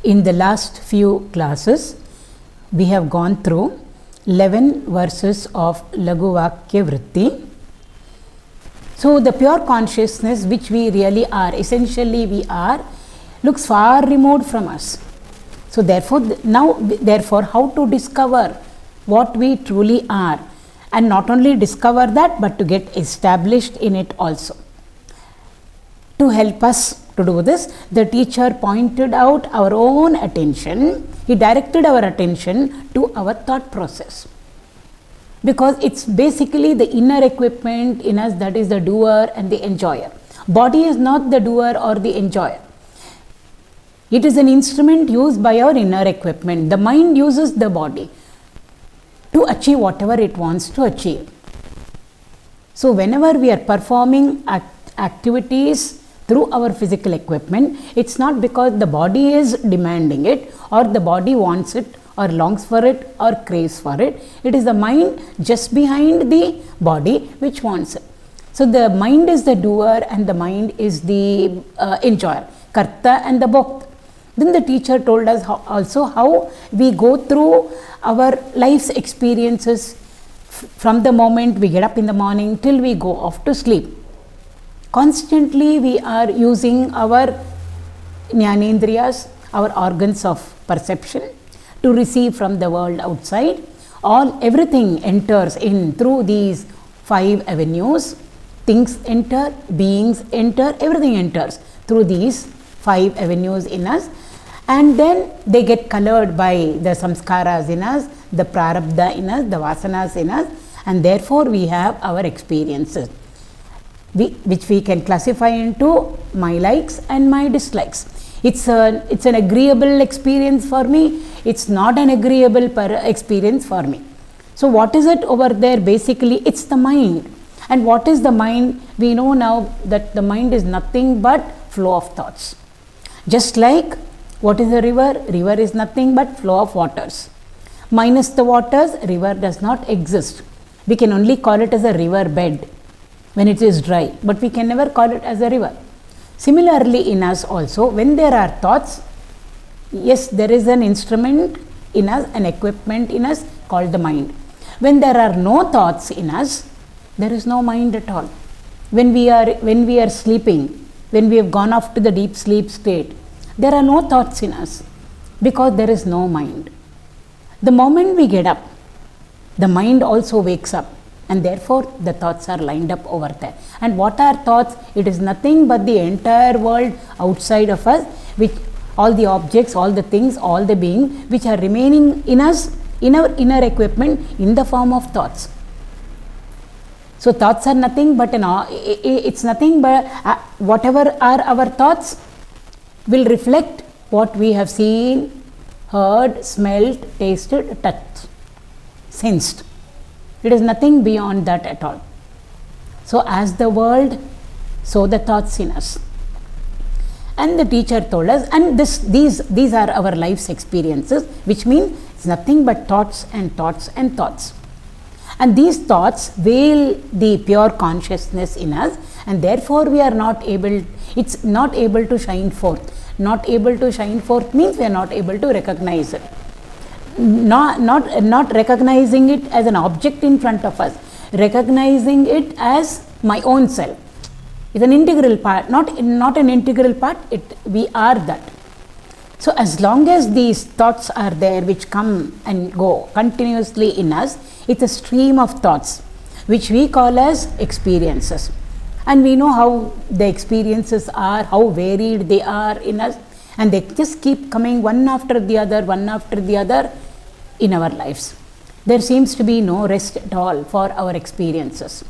In the last few classes, we have gone through 11 verses of Laghu Vakya Vritti. So, the pure consciousness which we really are, essentially we are, looks far removed from us. So, therefore, how to discover what we truly are, and not only discover that, but to get established in it also. To help us to do this, the teacher pointed out our own attention, he directed our attention to our thought process. Because it's basically the inner equipment in us that is the doer and the enjoyer. Body is not the doer or the enjoyer. It is an instrument used by our inner equipment. The mind uses the body to achieve whatever it wants to achieve. So, whenever we are performing activities through our physical equipment, it's not because the body is demanding it, or the body wants it, or longs for it, or craves for it. It is the mind just behind the body which wants it. So, the mind is the doer and the mind is the enjoyer, karta and the bhokta. Then the teacher told us also how we go through our life's experiences from the moment we get up in the morning till we go off to sleep. Constantly we are using our jnanendriyas, our organs of perception, to receive from the world outside. Everything enters in through these 5 avenues. Things enter, beings enter, everything enters through these 5 avenues in us, and then they get colored by the samskaras in us, the prarabdha in us, the vasanas in us, and therefore we have our experiences, which we can classify into my likes and my dislikes. It's an agreeable experience for me, it's not an agreeable experience for me. So, what is it over there? Basically, it's the mind. And what is the mind? We know now that the mind is nothing but flow of thoughts. Just like, what is a river? River is nothing but flow of waters. Minus the waters, river does not exist. We can only call it as a river bed when it is dry, but we can never call it as a river. Similarly, in us also, when there are thoughts, yes, there is an instrument in us, an equipment in us called the mind. When there are no thoughts in us, there is no mind at all. When we are sleeping, when we have gone off to the deep sleep state, there are no thoughts in us because there is no mind. The moment we get up, the mind also wakes up, and therefore the thoughts are lined up over there. And what are thoughts? It is nothing but the entire world outside of us, which all the objects, all the things, all the beings which are remaining in us, in our inner equipment, in the form of thoughts. So, thoughts are nothing but it's nothing but whatever are our thoughts will reflect what we have seen, heard, smelt, tasted, touched, sensed. It is nothing beyond that at all. So, as the world, so the thoughts in us. And the teacher told us, and these are our life's experiences, which means it's nothing but thoughts and thoughts and thoughts. And these thoughts veil the pure consciousness in us, and therefore we are not able, it's not able to shine forth. Not able to shine forth means we are not able to recognize it. Not recognizing it as an object in front of us, recognizing it as my own self. It's an integral part, not an integral part, we are that. So, as long as these thoughts are there which come and go continuously in us, it's a stream of thoughts which we call as experiences. And we know how the experiences are, how varied they are in us, and they just keep coming one after the other in our lives. There seems to be no rest at all for our experiences.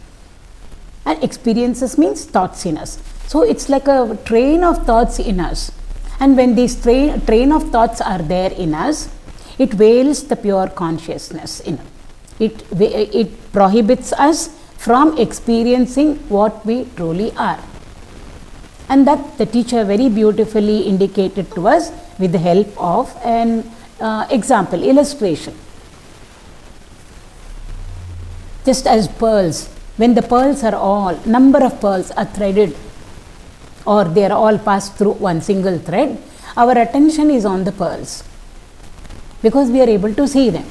And experiences means thoughts in us. So, it's like a train of thoughts in us. And when these train of thoughts are there in us, it veils the pure consciousness in us. It prohibits us from experiencing what we truly are. And that the teacher very beautifully indicated to us with the help of an example, illustration. Just as pearls, when the pearls are all, number of pearls are threaded, or they are all passed through one single thread, our attention is on the pearls because we are able to see them.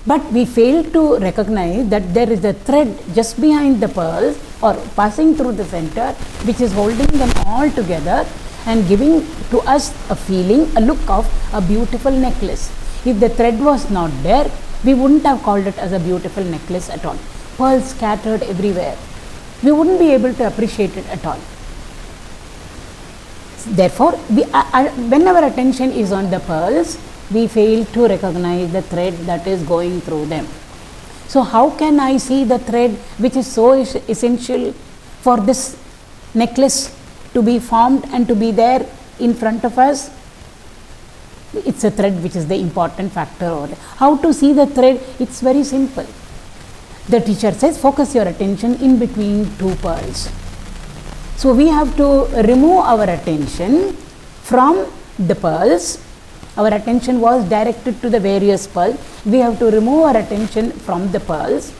But we fail to recognize that there is a thread just behind the pearls or passing through the center, which is holding them all together and giving to us a feeling, a look of a beautiful necklace. If the thread was not there, we wouldn't have called it as a beautiful necklace at all. Pearls scattered everywhere. We wouldn't be able to appreciate it at all. Therefore, when our attention is on the pearls, we fail to recognize the thread that is going through them. So how can I see the thread which is so essential for this necklace to be formed and to be there in front of us? It's a thread which is the important factor over there. How to see the thread? It's very simple. The teacher says, focus your attention in between two pearls. So we have to remove our attention from the pearls. Our attention was directed to the various pearls. We have to remove our attention from the pearls,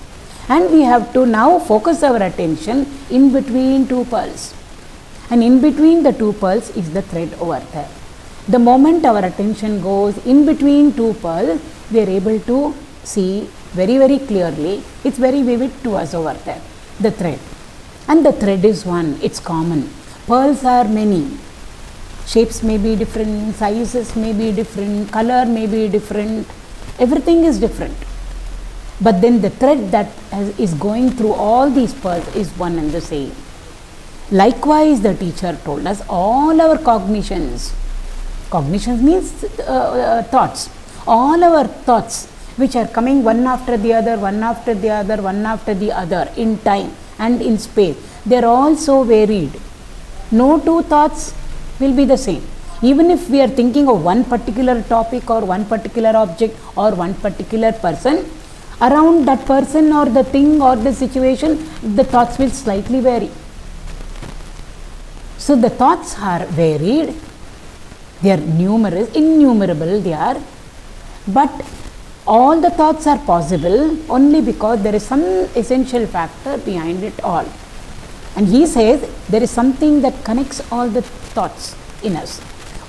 and we have to now focus our attention in between two pearls. And in between the two pearls is the thread over there. The moment our attention goes in between two pearls, we are able to see very, very clearly. It's very vivid to us over there, the thread. And the thread is one, it's common. Pearls are many. Shapes may be different, sizes may be different, color may be different, everything is different. But then the thread that is going through all these pearls is one and the same. Likewise, the teacher told us all our cognitions means thoughts, all our thoughts which are coming one after the other, one after the other, one after the other in time and in space, they are all so varied. No two thoughts will be the same. Even if we are thinking of one particular topic or one particular object or one particular person, around that person or the thing or the situation, the thoughts will slightly vary. So the thoughts are varied, they are numerous, innumerable they are, but all the thoughts are possible only because there is some essential factor behind it all. And he says there is something that connects all the thoughts in us.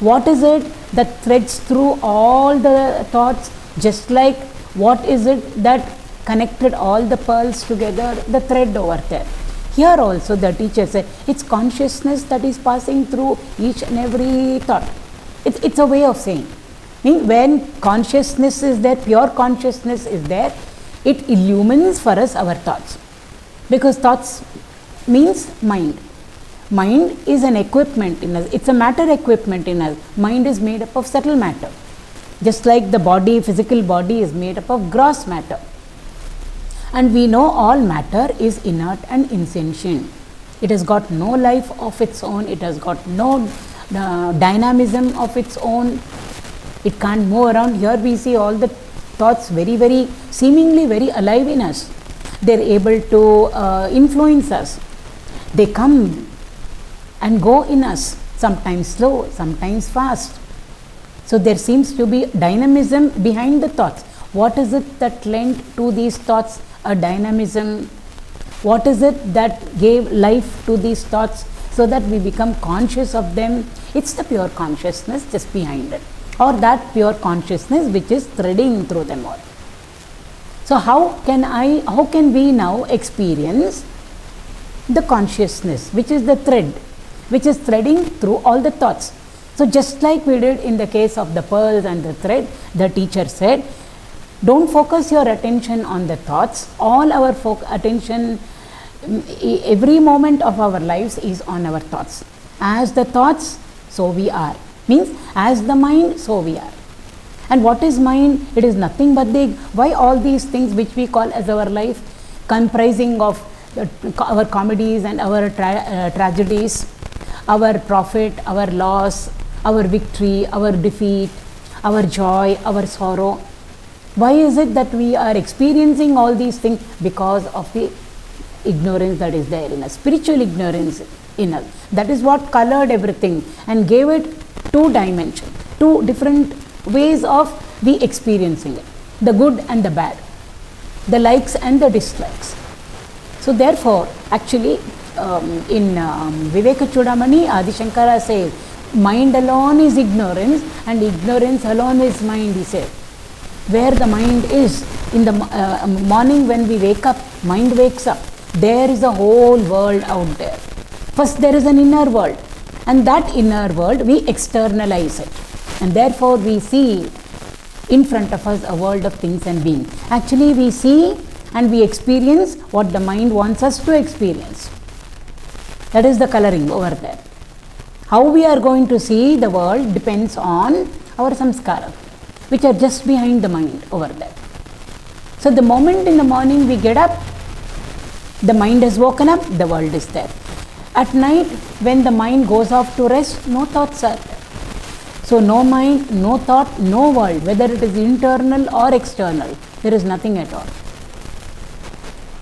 What is it that threads through all the thoughts? Just like what is it that connected all the pearls together? The thread over there. Here also the teacher said it's consciousness that is passing through each and every thought. It's a way of saying. When consciousness is there, pure consciousness is there, it illumines for us our thoughts. Because thoughts means mind. Mind is an equipment in us. It's a matter equipment in us. Mind is made up of subtle matter. Just like the body, physical body is made up of gross matter. And we know all matter is inert and insentient. It has got no life of its own. It has got no dynamism of its own. It can't move around. Here we see all the thoughts very seemingly very alive in us. They are able to influence us. They come and go in us, sometimes slow, sometimes fast. So there seems to be dynamism behind the thoughts. What is it that lent to these thoughts a dynamism? What is it that gave life to these thoughts so that we become conscious of them? It's the pure consciousness just behind it, or that pure consciousness which is threading through them all. So how can we now experience the consciousness which is the thread, which is threading through all the thoughts? So just like we did in the case of the pearls and the thread, the teacher said, don't focus your attention on the thoughts. All our attention, every moment of our lives is on our thoughts. As the thoughts, so we are. Means as the mind, so we are. And what is mind? It is nothing but why all these things which we call as our life, comprising of our comedies and our tragedies, our profit, our loss, our victory, our defeat, our joy, our sorrow. Why is it that we are experiencing all these things? Because of the ignorance that is there in us, spiritual ignorance in us. That is what colored everything and gave it two dimensions, two different ways of we experiencing it, the good and the bad, the likes and the dislikes. So therefore, actually in Viveka Chudamani, Adi Shankara says, mind alone is ignorance and ignorance alone is mind, he said. Where the mind is, in the morning when we wake up, mind wakes up, there is a whole world out there. First there is an inner world, and that inner world we externalize it, and therefore we see in front of us a world of things and beings. Actually we see and we experience what the mind wants us to experience. That is the coloring over there. How we are going to see the world depends on our samskara, which are just behind the mind over there. So the moment in the morning we get up, the mind has woken up, the world is there. At night, when the mind goes off to rest, no thoughts are there. So no mind, no thought, no world, whether it is internal or external, there is nothing at all.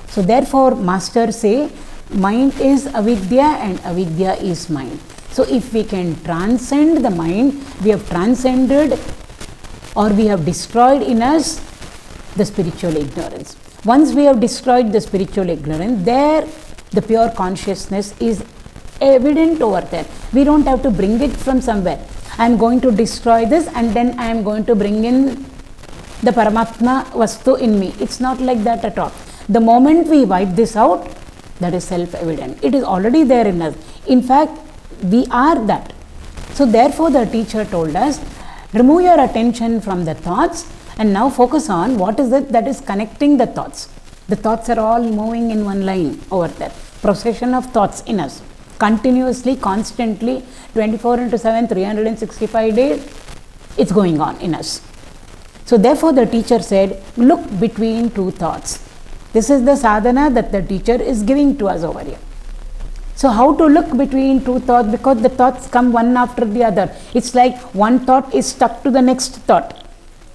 So therefore, masters say, mind is avidya and avidya is mind. So if we can transcend the mind, we have transcended or we have destroyed in us the spiritual ignorance. Once we have destroyed the spiritual ignorance, there the pure consciousness is evident over there. We don't have to bring it from somewhere. I am going to destroy this and then I am going to bring in the Paramatma Vastu in me. It's not like that at all. The moment we wipe this out, that is self-evident. It is already there in us. In fact, we are that. So therefore the teacher told us, remove your attention from the thoughts and now focus on what is it that is connecting the thoughts. The thoughts are all moving in one line over there. Procession of thoughts in us. Continuously, constantly, 24/7, 365 days, it's going on in us. So therefore the teacher said, look between two thoughts. This is the sadhana that the teacher is giving to us over here. So how to look between two thoughts? Because the thoughts come one after the other. It's like one thought is stuck to the next thought.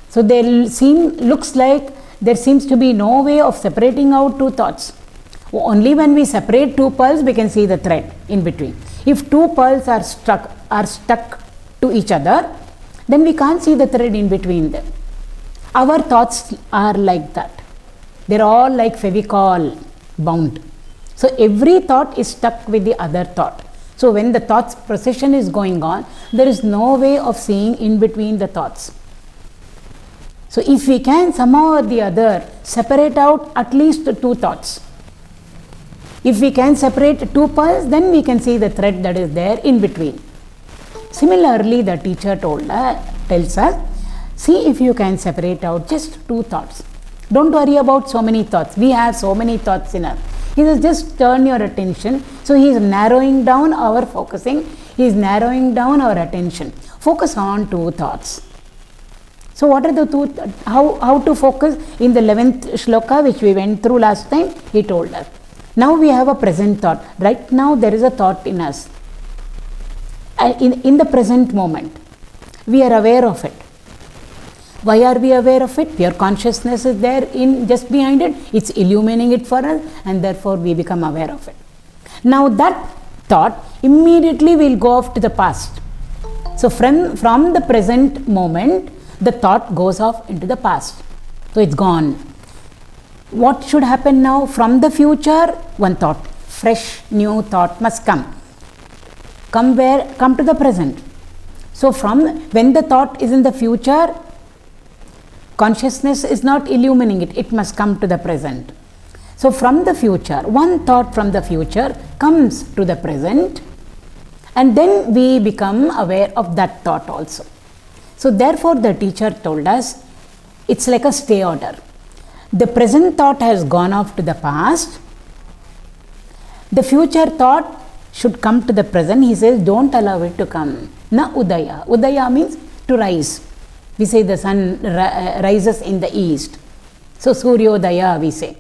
So looks like there seems to be no way of separating out two thoughts. Only when we separate two pearls, we can see the thread in between. If two pearls are stuck to each other, then we can't see the thread in between them. Our thoughts are like that. They're all like Fevicol bound. So every thought is stuck with the other thought. So when the thoughts procession is going on, there is no way of seeing in between the thoughts. So if we can somehow or the other separate out at least two thoughts, if we can separate two pearls, then we can see the thread that is there in between. Similarly, the teacher tells us, see if you can separate out just two thoughts. Don't worry about so many thoughts. We have so many thoughts in us. He says, just turn your attention. So he is narrowing down our focusing. He is narrowing down our attention. Focus on two thoughts. So what are the two, how to focus? In the 11th shloka which we went through last time, he told us. Now we have a present thought. Right now there is a thought in us. In the present moment, we are aware of it. Why are we aware of it? Pure consciousness is there in just behind it. It's illuminating it for us, and therefore we become aware of it. Now that thought immediately will go off to the past. So from the present moment, the thought goes off into the past. So it's gone. What should happen now? From the future, one thought, fresh new thought must come. Come where? Come to the present. So from when the thought is in the future, consciousness is not illuminating it. It must come to the present. So from the future, one thought from the future comes to the present, and then we become aware of that thought also. So therefore the teacher told us, it's like a stay order. The present thought has gone off to the past. The future thought should come to the present. He says, don't allow it to come. Na udaya. Udaya means to rise. We say the sun rises in the east. So Suryodaya we say.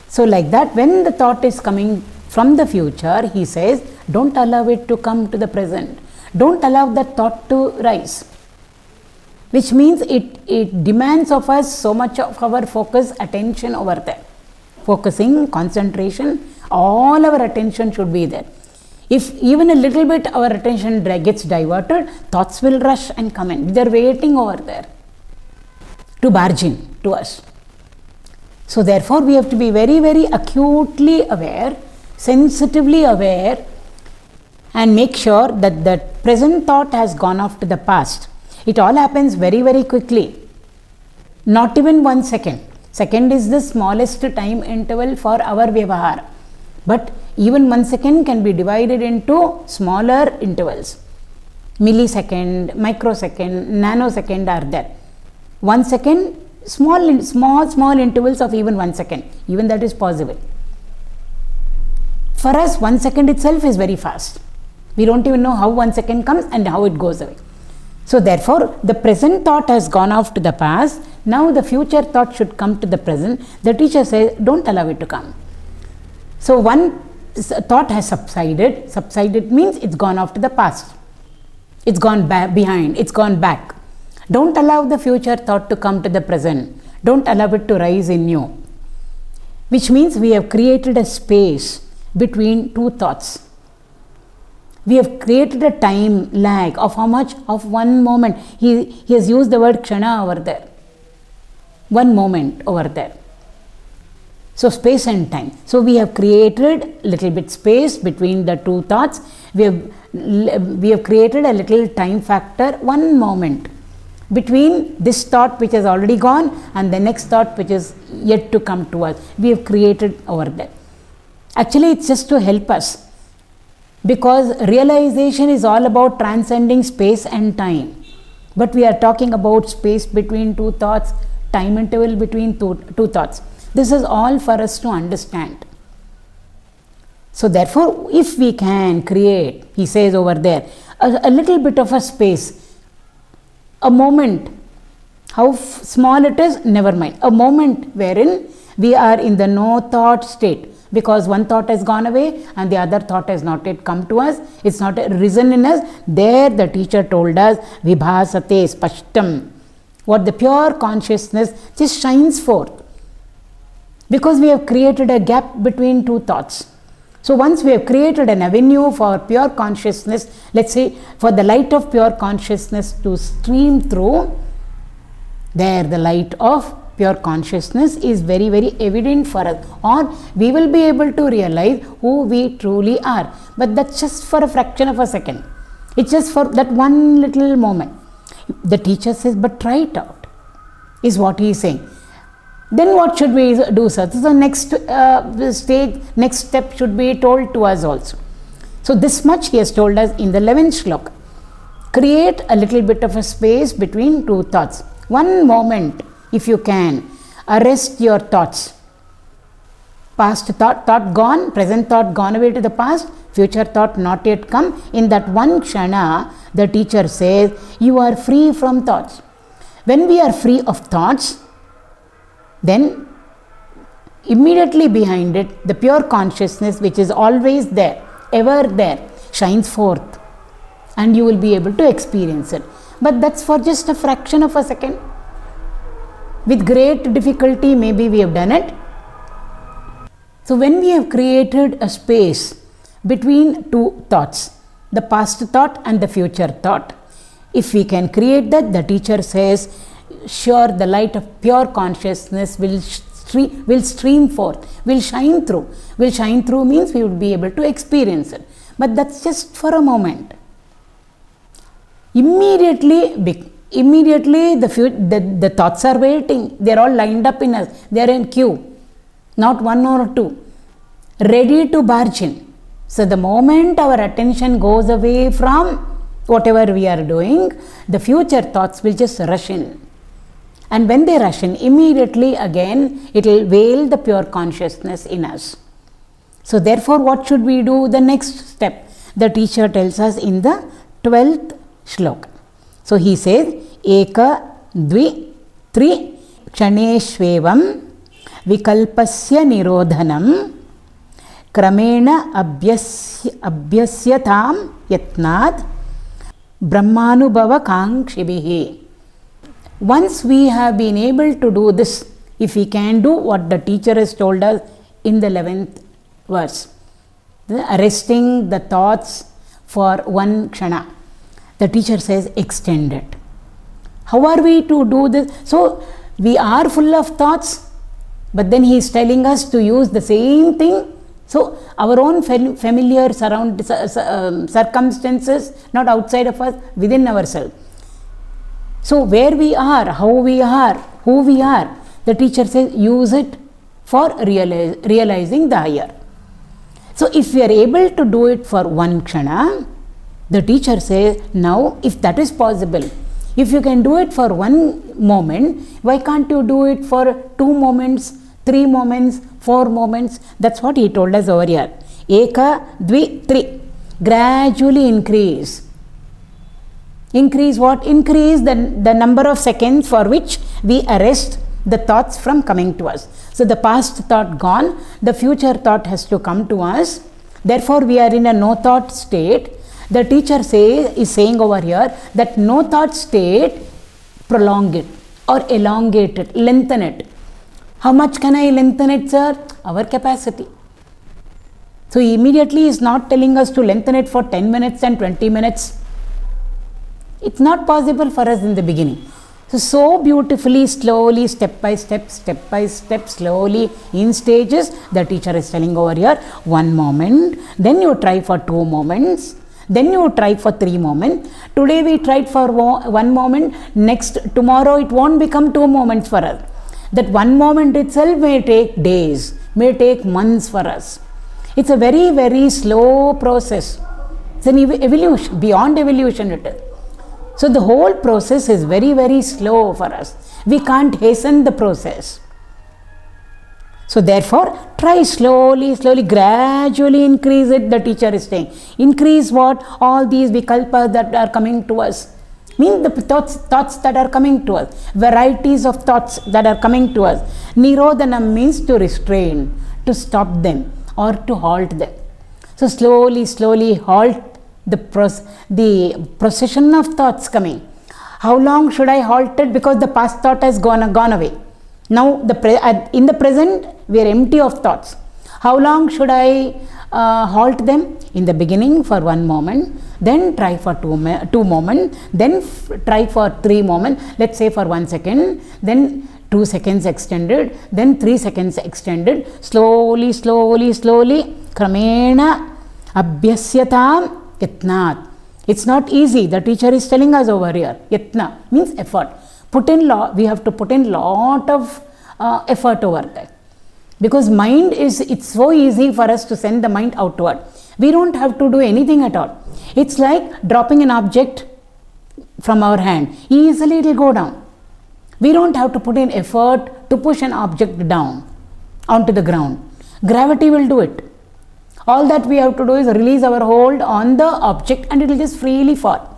So like that, when the thought is coming from the future, he says, don't allow it to come to the present. Don't allow that thought to rise. Which means it demands of us so much of our focus, attention over there. Focusing, concentration, all our attention should be there. If even a little bit our attention gets diverted, thoughts will rush and come in. They are waiting over there to barge in to us. So therefore we have to be very, very acutely aware, sensitively aware and make sure that the present thought has gone off to the past. It all happens very, very quickly. Not even 1 second. Second is the smallest time interval for our vyavahara. But even 1 second can be divided into smaller intervals. Millisecond, microsecond, nanosecond are there. 1 second, small intervals of even 1 second. Even that is possible. For us, 1 second itself is very fast. We don't even know how 1 second comes and how it goes away. So therefore, the present thought has gone off to the past. Now the future thought should come to the present. The teacher says, don't allow it to come. So one thought has subsided. Subsided means it's gone off to the past. It's gone back behind. It's gone back. Don't allow the future thought to come to the present. Don't allow it to rise in you. Which means we have created a space between two thoughts. We have created a time lag of how much? Of 1 moment. He has used the word kshana over there. 1 moment over there. So space and time. So we have created little bit space between the two thoughts. We have created a little time factor, 1 moment between this thought which has already gone and the next thought which is yet to come to us. We have created over there. Actually, it's just to help us. Because realization is all about transcending space and time. But we are talking about space between two thoughts, time interval between two thoughts. This is all for us to understand. So therefore, if we can create, he says over there, a little bit of a space, a moment, how small it is, never mind. A moment wherein we are in the no thought state. Because one thought has gone away and the other thought has not yet come to us. It's not risen in us. There the teacher told us, vibhasate spashtam. What the pure consciousness just shines forth. Because we have created a gap between two thoughts. So once we have created an avenue for pure consciousness, let's say for the light of pure consciousness to stream through, there the light of pure consciousness is very, very evident for us, or we will be able to realize who we truly are. But that's just for a fraction of a second. It's just for that one little moment. The teacher says, but try it out, is what he is saying. Then what should we do, sir? So the next stage, next step should be told to us also. So this much he has told us in the 11th shloka. Create a little bit of a space between two thoughts. 1 moment. If you can, arrest your thoughts. Past thought gone, present thought gone away to the past, future thought not yet come. In that one kshana, the teacher says, you are free from thoughts. When we are free of thoughts, then immediately behind it, the pure consciousness which is always there, ever there, shines forth. And you will be able to experience it. But that's for just a fraction of a second. With great difficulty, maybe we have done it. So when we have created a space between two thoughts, the past thought and the future thought, if we can create that, the teacher says, sure, the light of pure consciousness will stream forth, will shine through. Will shine through means we would be able to experience it. But that's just for a moment. Immediately the thoughts are waiting. They are all lined up in us. They are in queue. Not 1 or 2. Ready to barge in. So the moment our attention goes away from whatever we are doing, the future thoughts will just rush in. And when they rush in, immediately again it will veil the pure consciousness in us. So therefore what should we do? The next step, the teacher tells us in the 12th shloka. So he says, Eka, Dvi, Tri, Kshaneshvevam, Vikalpasya Nirodhanam, Kramena Abhyasyatam Yatnad, Brahmanubhava Kangshibihi. Once we have been able to do this, if we can do what the teacher has told us in the 11th verse, arresting the thoughts for 1 kshana, the teacher says extend it. How are we to do this? So we are full of thoughts, but then he is telling us to use the same thing So our own familiar circumstances, not outside of us, within ourselves. So where we are, how we are, who we are, the teacher says use it for realizing the higher. So if we are able to do it for one kshana, the teacher says, now if that is possible, if you can do it for one moment, why can't you do it for 2 moments, 3 moments, 4 moments? That's what he told us over here. Eka, dvi, tri. Gradually increase. Increase what? Increase the number of seconds for which we arrest the thoughts from coming to us. So the past thought gone, the future thought has to come to us. Therefore we are in a no thought state. The teacher is saying over here that no thought state, prolong it or elongate it, lengthen it. How much can I lengthen it, sir? Our capacity. So immediately he is not telling us to lengthen it for 10 minutes and 20 minutes. It's not possible for us in the beginning. So beautifully, slowly, step by step, slowly, in stages, the teacher is telling over here, 1 moment, then you try for 2 moments, then you try for 3 moments. Today we tried for 1 moment, tomorrow it won't become 2 moments for us. That 1 moment itself may take days, may take months for us. It's a very, very slow process. It's an evolution, beyond evolution it is. So the whole process is very, very slow for us. We can't hasten the process. So therefore, try slowly, gradually increase it, the teacher is saying. Increase what? All these vikalpas that are coming to us. Mean the thoughts that are coming to us. Varieties of thoughts that are coming to us. Nirodhanam means to restrain, to stop them or to halt them. So slowly halt the procession of thoughts coming. How long should I halt it? Because the past thought has gone away. Now in the present we are empty of thoughts. How long should I halt them? In the beginning for 1 moment, then try for 2 moments, then try for 3 moments, let's say for 1 second, then 2 seconds extended, then 3 seconds extended, slowly, kramena abhyasyatam yatnat. It's not easy. The teacher is telling us over here. Yatna means effort. We have to put in lot of effort over there. Because it's so easy for us to send the mind outward. We don't have to do anything at all. It's like dropping an object from our hand. Easily it will go down. We don't have to put in effort to push an object down onto the ground. Gravity will do it. All that we have to do is release our hold on the object and it will just freely fall.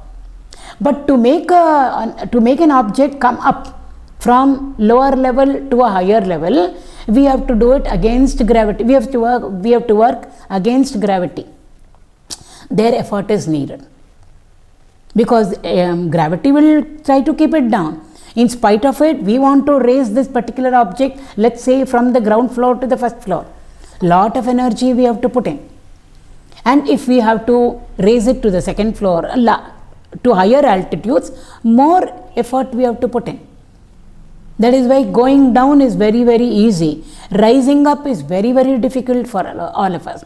But to make an object come up from lower level to a higher level, we have to do it against gravity. We have to work against gravity. Their effort is needed. Because gravity will try to keep it down. In spite of it, we want to raise this particular object, let's say from the ground floor to the first floor. Lot of energy we have to put in. And if we have to raise it to the second floor, to higher altitudes, more effort we have to put in. That is why going down is very, very easy. Rising up is very, very difficult for all of us.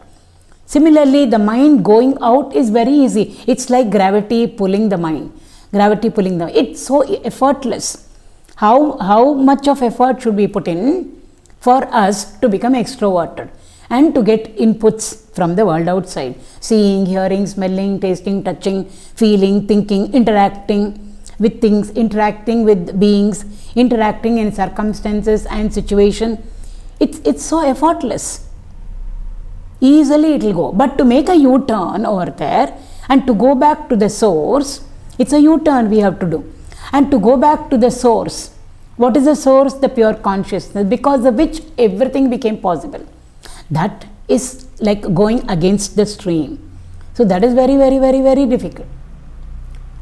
Similarly, the mind going out is very easy. It's like gravity pulling the mind. It's so effortless. How much of effort should we put in for us to become extroverted and to get inputs from the world outside? Seeing, hearing, smelling, tasting, touching, feeling, thinking, interacting with things, interacting with beings, interacting in circumstances and situation. It's so effortless. Easily it will go. But to make a U-turn over there and to go back to the source, it's a U-turn we have to do. And to go back to the source, what is the source? The pure consciousness, because of which everything became possible. That is like going against the stream. So that is very, very, very, very difficult.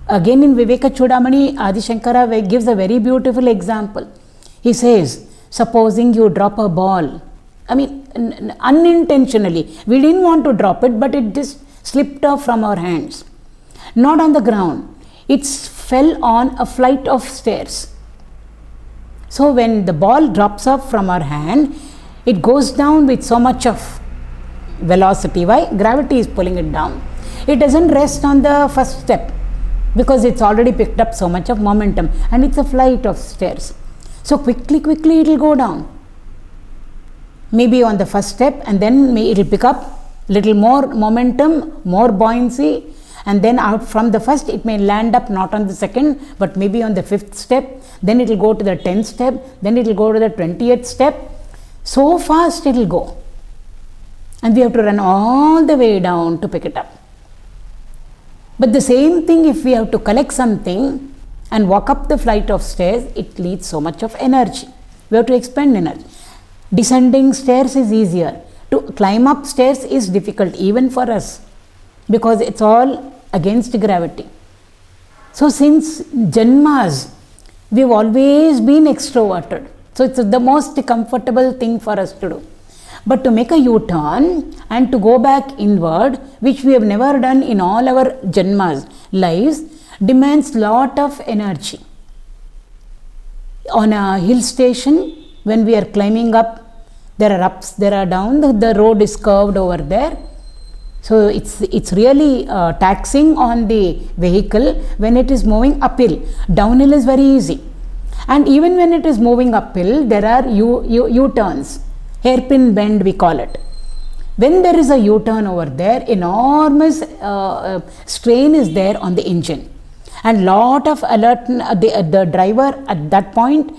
Again in Viveka Chudamani, Adi Shankara gives a very beautiful example. He says, supposing you drop a ball, unintentionally, we didn't want to drop it, but it just slipped off from our hands. Not on the ground, it fell on a flight of stairs. So when the ball drops off from our hand, it goes down with so much of velocity. Why? Gravity is pulling it down. It doesn't rest on the first step because it's already picked up so much of momentum, and it's a flight of stairs. So quickly it will go down. Maybe on the first step, and then it will pick up little more momentum, more buoyancy, and then out from the first it may land up not on the second but maybe on the 5th step, then it will go to the 10th step, then it will go to the 20th step. So fast it will go, and we have to run all the way down to pick it up. But the same thing, if we have to collect something and walk up the flight of stairs, it needs so much of energy. We have to expend energy. Descending stairs is easier. To climb up stairs is difficult even for us because it's all against gravity. So since Janmas, we've always been extroverted. So it's the most comfortable thing for us to do. But to make a U-turn and to go back inward, which we have never done in all our Janmas lives, demands lot of energy. On a hill station, when we are climbing up, there are ups, there are downs, the road is curved over there. So it's really taxing on the vehicle when it is moving uphill. Downhill is very easy. And even when it is moving uphill, there are U-turns, hairpin bend we call it. When there is a U-turn over there, enormous strain is there on the engine. And lot of alert, the driver at that point,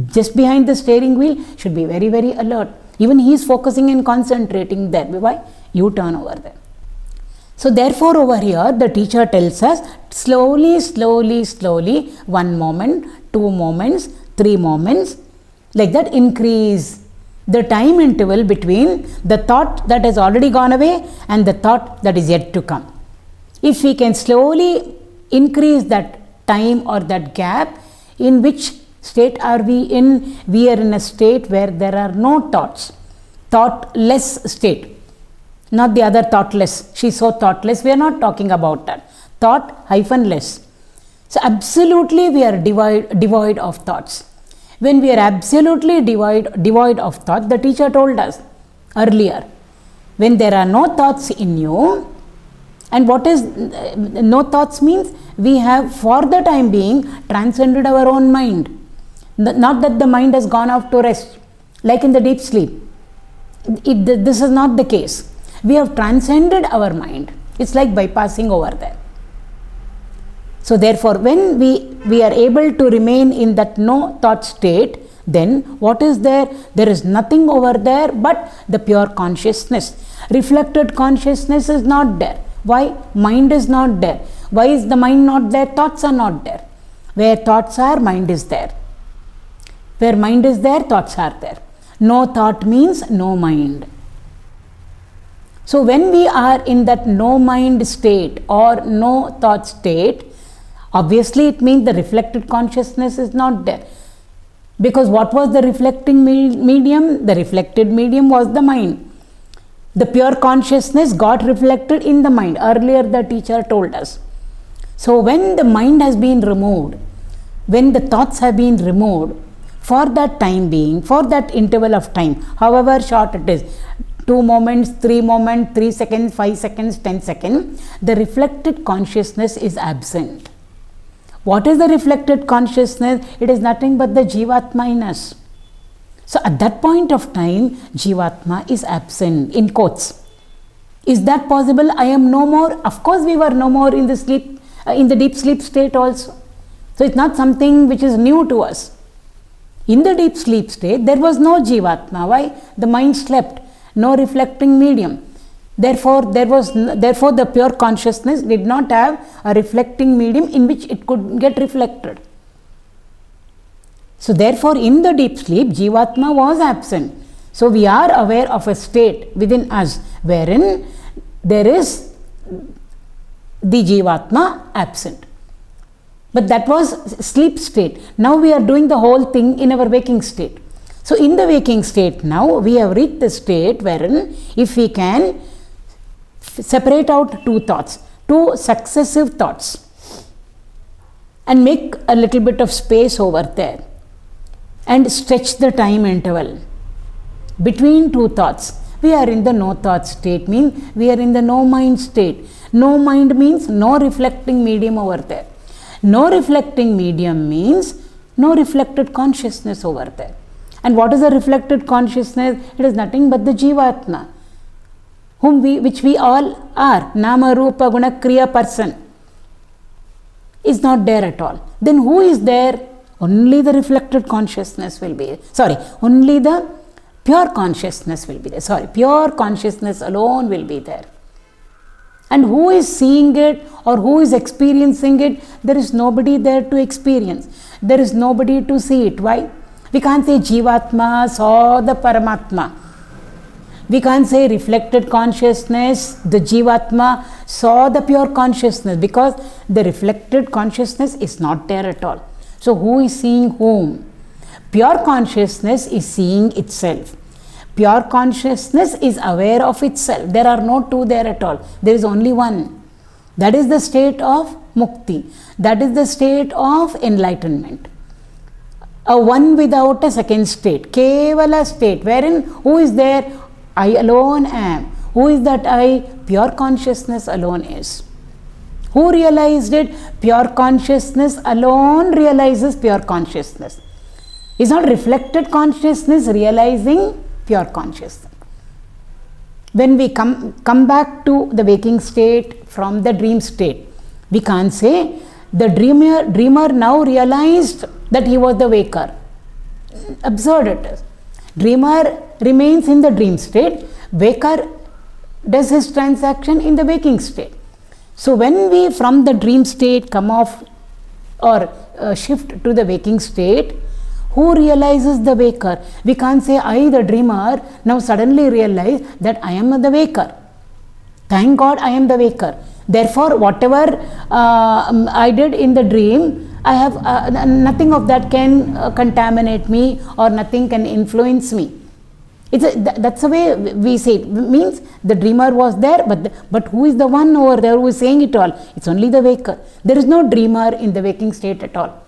just behind the steering wheel, should be very, very alert. Even he is focusing and concentrating there. Why? U-turn over there. So therefore over here the teacher tells us slowly, 1 moment, 2 moments, 3 moments, like that increase the time interval between the thought that has already gone away and the thought that is yet to come. If we can slowly increase that time or that gap, in which state are we in? We are in a state where there are no thoughts, thoughtless state. Not the other thoughtless. She is so thoughtless. We are not talking about that. Thought-less. So absolutely we are devoid of thoughts. When we are absolutely devoid of thought, the teacher told us earlier, when there are no thoughts in you, and what is no thoughts means? We have for the time being transcended our own mind. Not that the mind has gone off to rest, like in the deep sleep. This is not the case. We have transcended our mind. It's like bypassing over there. So therefore, when we are able to remain in that no thought state, then what is there? There is nothing over there but the pure consciousness. Reflected consciousness is not there. Why? Mind is not there. Why is the mind not there? Thoughts are not there. Where thoughts are, mind is there. Where mind is there, thoughts are there. No thought means no mind. So when we are in that no mind state or no thought state, obviously it means the reflected consciousness is not there. Because what was the reflecting medium? The reflected medium was the mind. The pure consciousness got reflected in the mind. Earlier the teacher told us. So when the mind has been removed, when the thoughts have been removed, for that time being, for that interval of time, however short it is, 2 moments, 3 moments, 3 seconds, 5 seconds, 10 seconds, the reflected consciousness is absent. What is the reflected consciousness? It is nothing but the Jivatma in us. So at that point of time, Jivatma is absent, in quotes. Is that possible? I am no more. Of course we were no more in the sleep, in the deep sleep state also. So it's not something which is new to us. In the deep sleep state, there was no Jivatma. Why? The mind slept. No reflecting medium. Therefore, the pure consciousness did not have a reflecting medium in which it could get reflected. So therefore, in the deep sleep, Jivatma was absent. So we are aware of a state within us wherein there is the Jivatma absent. But that was sleep state. Now we are doing the whole thing in our waking state. So in the waking state now, we have reached the state wherein if we can separate out 2 thoughts, 2 successive thoughts, and make a little bit of space over there and stretch the time interval between 2 thoughts, We are in the no thought state, means we are in the no mind state. No mind means no reflecting medium over there. No reflecting medium means no reflected consciousness over there. And what is the reflected consciousness? It is nothing but the Jivatma, which we all are. Nama, Rupa, Guna, Kriya person is not there at all. Then who is there? Only the reflected consciousness will be, only the pure consciousness will be there. Pure consciousness alone will be there. And who is seeing it or who is experiencing it? There is nobody there to experience. There is nobody to see it. Why? We can't say Jivatma saw the Paramatma. We can't say reflected consciousness, the Jivatma saw the pure consciousness, because the reflected consciousness is not there at all. So who is seeing whom? Pure consciousness is seeing itself. Pure consciousness is aware of itself. There are no two there at all. There is only one. That is the state of mukti. That is the state of enlightenment. A one without a second state. Kevala state. Wherein who is there? I alone am. Who is that I? Pure consciousness alone is. Who realized it? Pure consciousness alone realizes pure consciousness. It's not reflected consciousness realizing pure consciousness. When we come back to the waking state from the dream state, we can't say the dreamer now realized that he was the waker. Absurd it is. Dreamer remains in the dream state, waker does his transaction in the waking state. So when we from the dream state come off or shift to the waking state, who realizes the waker? We can't say I, the dreamer, now suddenly realize that I am the waker. Thank God I am the waker. Therefore, whatever I did in the dream, I have nothing of that can contaminate me or nothing can influence me. That's the way we say it. Means the dreamer was there, but who is the one over there who is saying it all? It's only the waker. There is no dreamer in the waking state at all.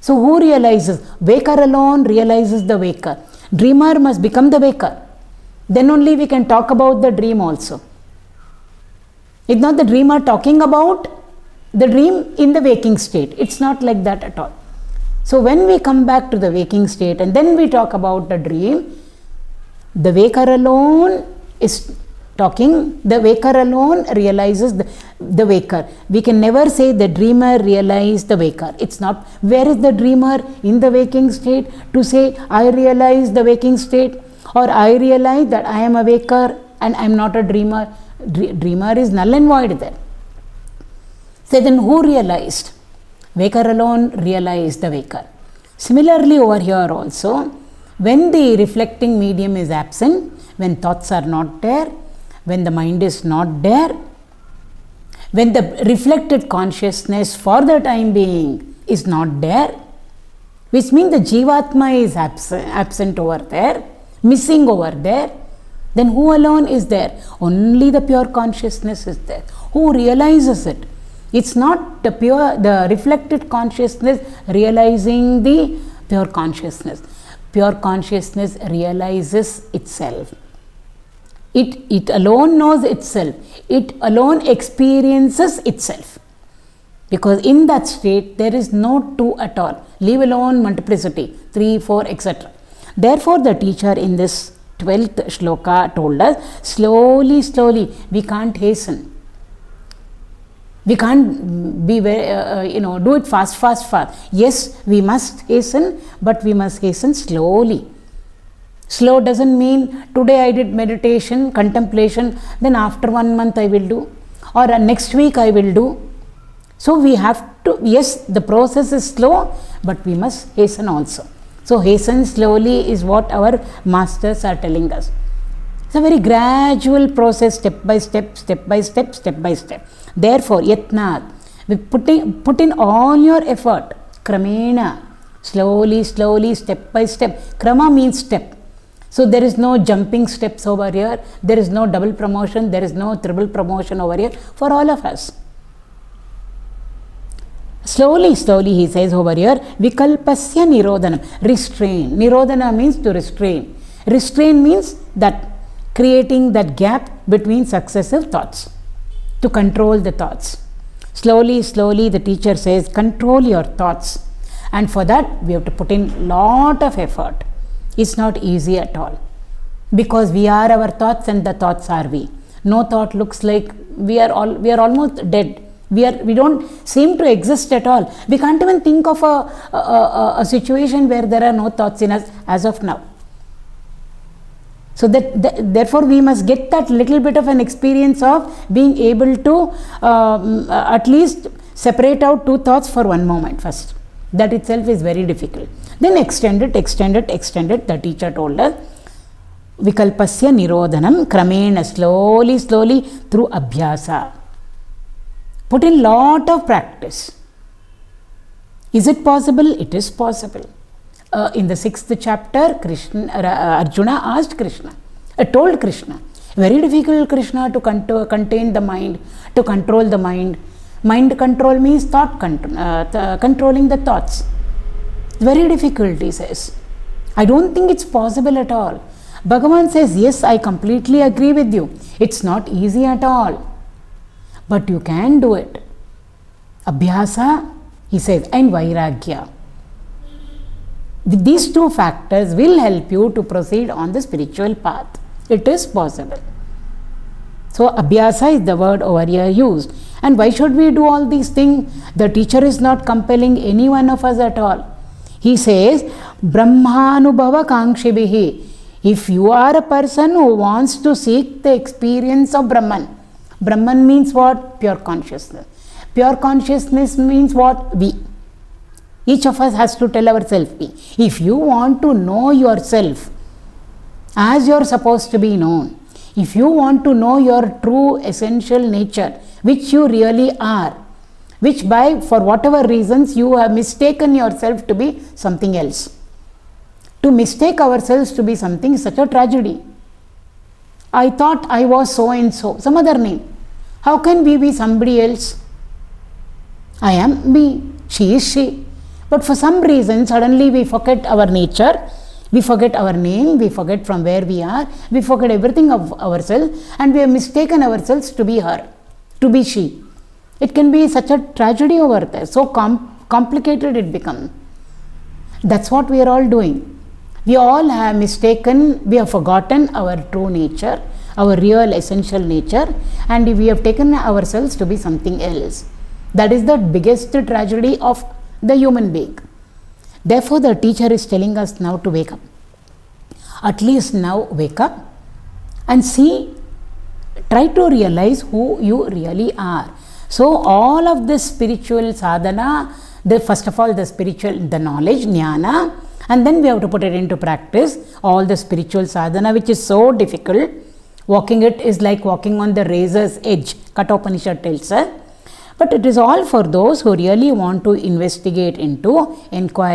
So who realizes? Waker alone realizes the waker. Dreamer must become the waker. Then only we can talk about the dream also. It's not the dreamer talking about the dream in the waking state. It's not like that at all. So when we come back to the waking state and then we talk about the dream, the waker alone is talking, the waker alone realizes the waker. We can never say the dreamer realized the waker. It's not. Where is the dreamer in the waking state to say I realize the waking state or I realize that I am a waker and I am not a dreamer? Dreamer is null and void there. So then who realized? Waker alone realized the waker. Similarly over here also, when the reflecting medium is absent, when thoughts are not there, when the mind is not there, when the reflected consciousness for the time being is not there, which means the Jivatma is absent over there, missing over there, then who alone is there? Only the pure consciousness is there. Who realizes it? It's not the reflected consciousness realizing the pure consciousness. Pure consciousness realizes itself. It alone knows itself. It alone experiences itself. Because in that state, there is no two at all. Leave alone multiplicity, 3, 4, etc. Therefore, the teacher in this 12th shloka told us, slowly, we can't hasten. We can't be do it fast. Yes, we must hasten, but we must hasten slowly. Slow doesn't mean today I did meditation, contemplation, then after 1 month I will do, or next week I will do. So we have to, yes, the process is slow, but we must hasten also. So hasten slowly is what our masters are telling us. It's a very gradual process, step by step. Therefore, yatnat, put in all your effort, kramena, slowly, step by step. Krama means step. So there is no jumping steps over here, there is no double promotion, there is no triple promotion over here for all of us. Slowly, he says over here, vikalpasya nirodhanam, restrain. Nirodhana means to restrain. Restrain means that creating that gap between successive thoughts, to control the thoughts. Slowly, slowly the teacher says, control your thoughts. And for that, we have to put in lot of effort. It's not easy at all. Because we are our thoughts and the thoughts are we. No thought looks like we are almost dead. We don't seem to exist at all. We can't even think of a situation where there are no thoughts in us as of now. So therefore we must get that little bit of an experience of being able to at least separate out two thoughts for one moment first. That itself is very difficult. Then extend it. The teacher told us, Vikalpasya Nirodhanam Kramena, slowly through Abhyasa. Put in lot of practice. Is it possible? It is possible. In the 6th chapter, Arjuna asked Krishna, told Krishna, very difficult, Krishna, to contain the mind, to control the mind. Mind control means thought controlling the thoughts. Very difficult, he says. I don't think it's possible at all. Bhagavan says, yes, I completely agree with you. It's not easy at all. But you can do it. Abhyasa, he says, and Vairagya. These two factors will help you to proceed on the spiritual path. It is possible. So, Abhyasa is the word over here used. And why should we do all these things? The teacher is not compelling any one of us at all. He says, Brahmanubhava Kangshibihi. If you are a person who wants to seek the experience of Brahman, Brahman means what? Pure consciousness. Pure consciousness means what? We. Each of us has to tell ourselves we. If you want to know yourself as you are supposed to be known, if you want to know your true essential nature, which you really are, which for whatever reasons you have mistaken yourself to be something else. To mistake ourselves to be something is such a tragedy. I thought I was so and so, some other name. How can we be somebody else? I am me, she is she. But for some reason, suddenly we forget our nature, we forget our name, we forget from where we are, we forget everything of ourselves, and we have mistaken ourselves to be her, to be she. It can be such a tragedy over there, so complicated it becomes. That's what we are all doing. We all have we have forgotten our true nature, our real essential nature, and we have taken ourselves to be something else. That is the biggest tragedy of the human being. Therefore, the teacher is telling us now to wake up. At least now wake up and try to realize who you really are. So, all of this spiritual sadhana, first of all the knowledge, jnana, and then we have to put it into practice. All the spiritual sadhana, which is so difficult, walking it is like walking on the razor's edge, Katha Upanishad tells us. But it is all for those who really want to inquire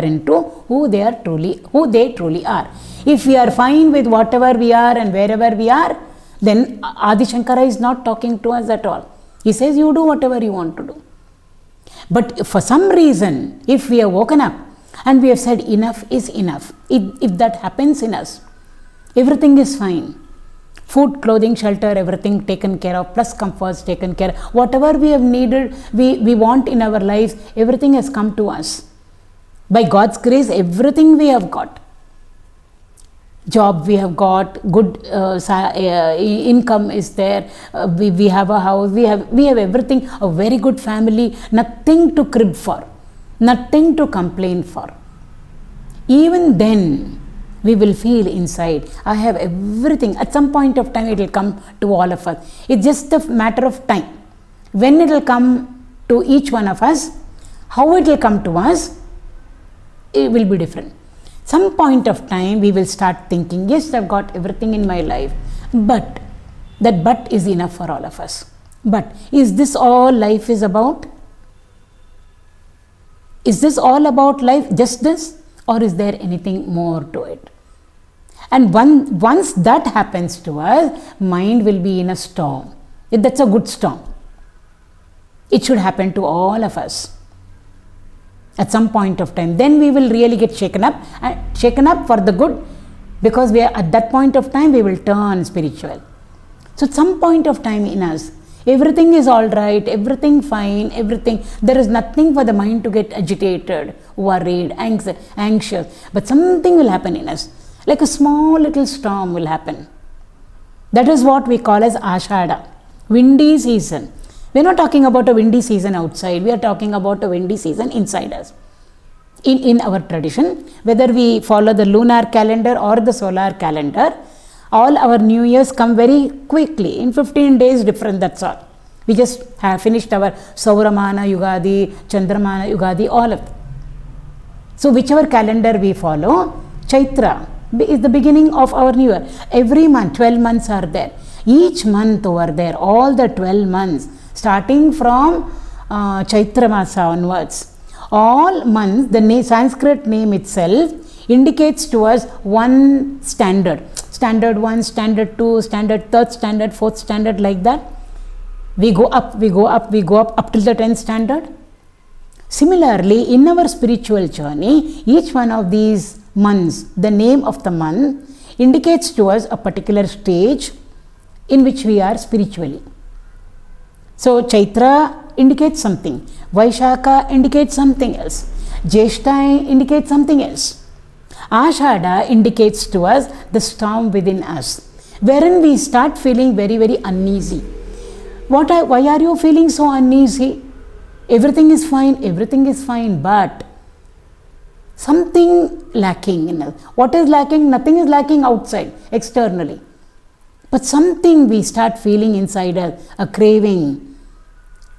into who they truly are. If we are fine with whatever we are and wherever we are, then Adi Shankara is not talking to us at all. He says, you do whatever you want to do. But for some reason, if we have woken up and we have said enough is enough, if that happens in us, everything is fine. Food, clothing, shelter, everything taken care of, plus comforts taken care of. Whatever we have needed, we want in our lives, everything has come to us. By God's grace, everything we have got. Job we have got, good income is there, we have a house, we have everything, a very good family, nothing to crib for, nothing to complain for. Even then, we will feel inside, I have everything. At some point of time, it will come to all of us. It's just a matter of time. When it will come to each one of us, how it will come to us, it will be different. Some point of time, we will start thinking, yes, I've got everything in my life, but that but is enough for all of us. But is this all life is about? Is this all about life, just this? Or is there anything more to it? And once that happens to us, mind will be in a storm. That's a good storm. It should happen to all of us at some point of time. Then we will really get shaken up for the good, because we are at that point of time we will turn spiritual. So at some point of time in us, everything is all right, everything fine, everything, there is nothing for the mind to get agitated, worried, anxious, but something will happen in us, like a small little storm will happen. That is what we call as Ashada, windy season. We are not talking about a windy season outside, we are talking about a windy season inside us. In our tradition, whether we follow the lunar calendar or the solar calendar, all our New Years come very quickly, in 15 days different, that's all. We just have finished our Sauramana Yugadi, Chandramana Yugadi, all of them. So whichever calendar we follow, Chaitra is the beginning of our New Year. Every month, 12 months are there. Each month over there, all the 12 months, starting from Chaitra Masa onwards, all months, the Sanskrit name itself indicates to us one standard. Standard 1, standard 2, standard 3rd, standard 4th standard, like that. We go up, we go up, we go up till the 10th standard. Similarly, in our spiritual journey, each one of these months, the name of the month indicates to us a particular stage in which we are spiritually. So Chaitra indicates something, Vaishaka indicates something else, Jyeshta indicates something else. Ashada indicates to us the storm within us, wherein we start feeling very, very uneasy. Why are you feeling so uneasy? Everything is fine, but something lacking in us. What is lacking? Nothing is lacking outside, externally. But something we start feeling inside us, a craving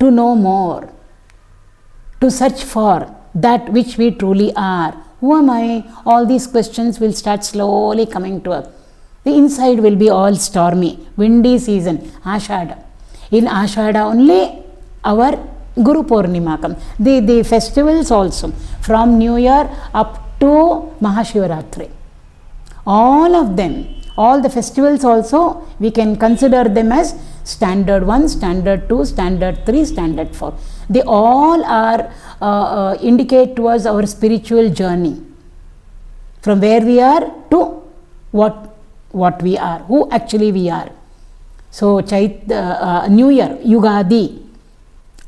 to know more, to search for that which we truly are. Who am I? All these questions will start slowly coming to us. The inside will be all stormy, windy season, Ashada. In Ashada only our Guru Purnima comes. The festivals also, from New Year up to Mahashivaratri. All of them, all the festivals also, we can consider them as standard 1, standard 2, standard 3, standard 4. They all are indicate to us our spiritual journey, from where we are to what we are, who actually we are. So New Year, Yugadi,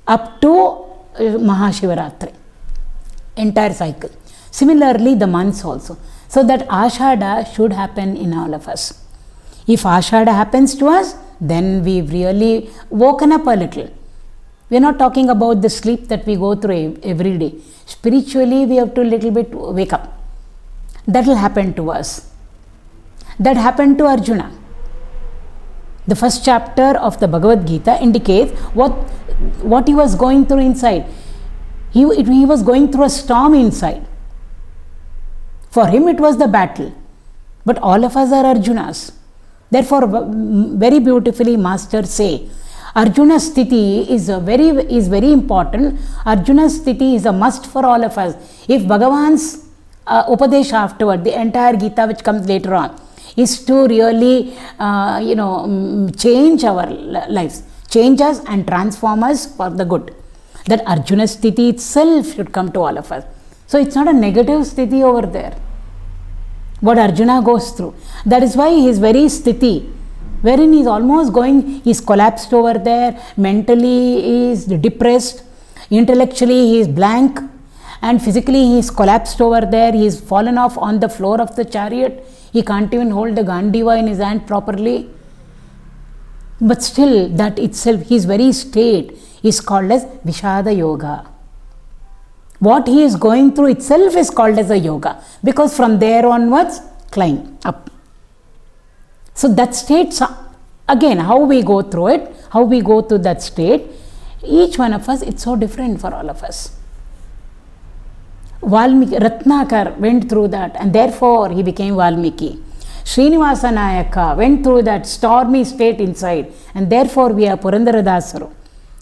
up to Mahashivaratri, entire cycle. Similarly, the months also. So that Ashada should happen in all of us. If Ashada happens to us, then we've really woken up a little. We are not talking about the sleep that we go through every day. Spiritually, we have to little bit wake up. That will happen to us. That happened to Arjuna. The first chapter of the Bhagavad Gita indicates what he was going through inside. He was going through a storm inside. For him it was the battle. But all of us are Arjunas. Therefore, very beautifully masters say, Arjuna's sthiti is very important. Arjuna's sthiti is a must for all of us. If Bhagavan's Upadesha afterward, the entire Gita which comes later on, is to really change our lives, change us and transform us for the good. That Arjuna sthiti itself should come to all of us. So it's not a negative sthiti over there, what Arjuna goes through. That is why his very sthiti, wherein he is almost going, he is collapsed over there, mentally he is depressed, intellectually he is blank, and physically he is collapsed over there, he is fallen off on the floor of the chariot, he can't even hold the Gandiva in his hand properly. But still, that itself, his very state is called as Vishada Yoga. What he is going through itself is called as a yoga, because from there onwards, climb up. So that state, again, how we go through it, how we go through that state, each one of us, it's so different for all of us. Valmiki, Ratnakar went through that, and therefore he became Valmiki. Srinivasa Nayaka went through that stormy state inside, and therefore we are Purandaradasaru.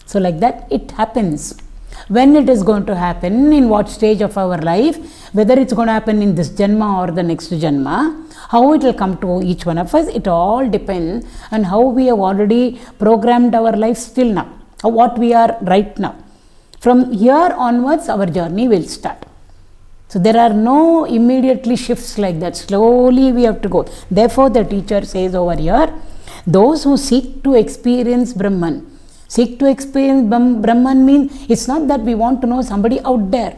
So like that, it happens. When it is going to happen, in what stage of our life, whether it's going to happen in this Janma or the next Janma, how it will come to each one of us, it all depends on how we have already programmed our lives till now, what we are right now. From here onwards, our journey will start. So there are no immediately shifts like that. Slowly we have to go. Therefore the teacher says over here, those who seek to experience Brahman. Seek to experience Brahman means it's not that we want to know somebody out there.